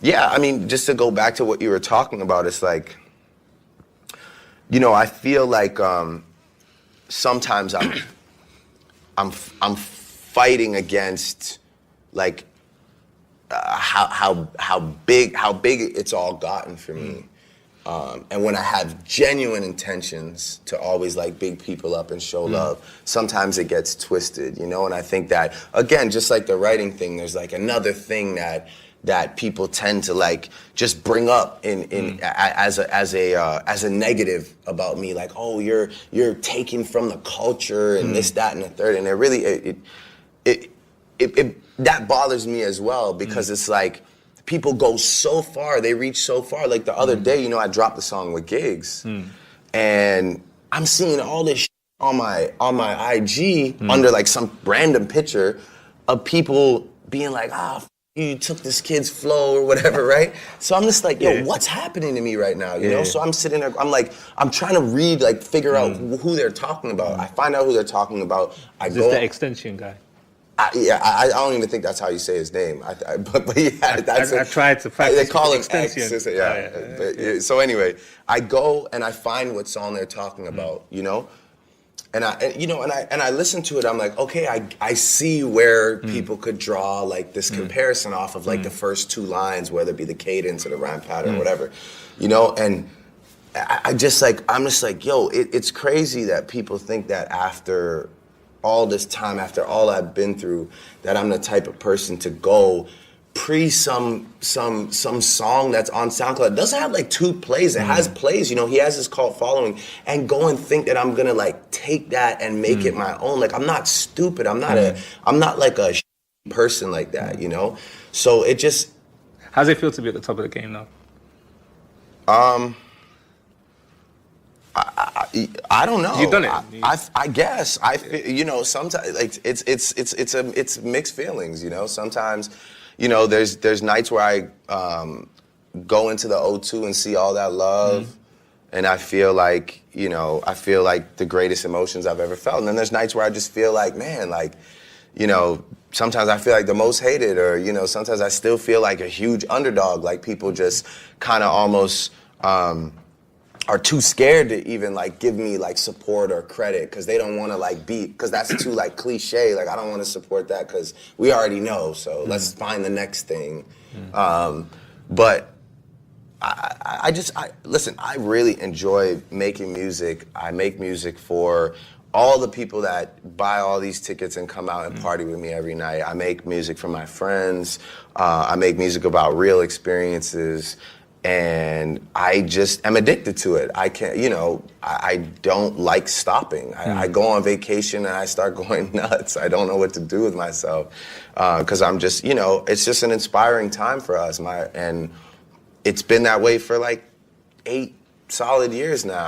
Yeah, I mean, just to go back to what you were talking about, it's like, you know, I feel like sometimes I'm fighting against like how big it's all gotten for me. And when I have genuine intentions to always like big people up and show love, sometimes it gets twisted, you know? And I think that, again, just like the writing thing, there's like another thing that people tend to like just bring up as a negative about me, like, oh, you're taking from the culture and this, that, and the third. And it really, that bothers me as well, because it's like, people go so far, they reach so far. Like the other day, you know, I dropped the song with Gigs, and I'm seeing all this on my IG under like some random picture of people being like, you took this kid's flow or whatever, right? So I'm just like, yo, what's happening to me right now, you know? So I'm sitting there, I'm trying to read, like figure out who they're talking about. I find out who they're talking about. Is this the XxTentacion guy? I don't even think that's how you say his name. But yeah, that's I tried to practice. They call him XxTentacion. Yeah. So anyway, I go and I find what song they're talking about, you know, and I listen to it. I'm like, okay, I see where people could draw like this comparison off of like the first two lines, whether it be the cadence or the rhyme pattern, or whatever, you know, and I'm just like, yo, it's crazy that people think that after all this time, after all I've been through, that I'm the type of person to go some song that's on SoundCloud. It doesn't have like 2 plays, it has plays, you know, he has his cult following, and go and think that I'm gonna like take that and make it my own. Like, I'm not stupid, I'm not like a person like that, you know? So it just... How's it feel to be at the top of the game now? I don't know. You've done it. I guess. I feel, you know, sometimes like it's mixed feelings, you know. Sometimes, you know, there's nights where I go into the O2 and see all that love, and I feel like, you know, the greatest emotions I've ever felt. And then there's nights where I just feel like, man, like, you know, sometimes I feel like the most hated, or, you know, sometimes I still feel like a huge underdog, like people just kind of almost are too scared to even like give me like support or credit, because they don't want to like because that's too like cliche. Like, I don't want to support that because we already know, so let's find the next thing. But listen, I really enjoy making music. I make music for all the people that buy all these tickets and come out and party with me every night. I make music for my friends. I make music about real experiences. And I just am addicted to it. I can't, you know, I don't like stopping. I go on vacation and I start going nuts. I don't know what to do with myself, because I'm just, you know, it's just an inspiring time for us. And it's been that way for like 8 solid years now.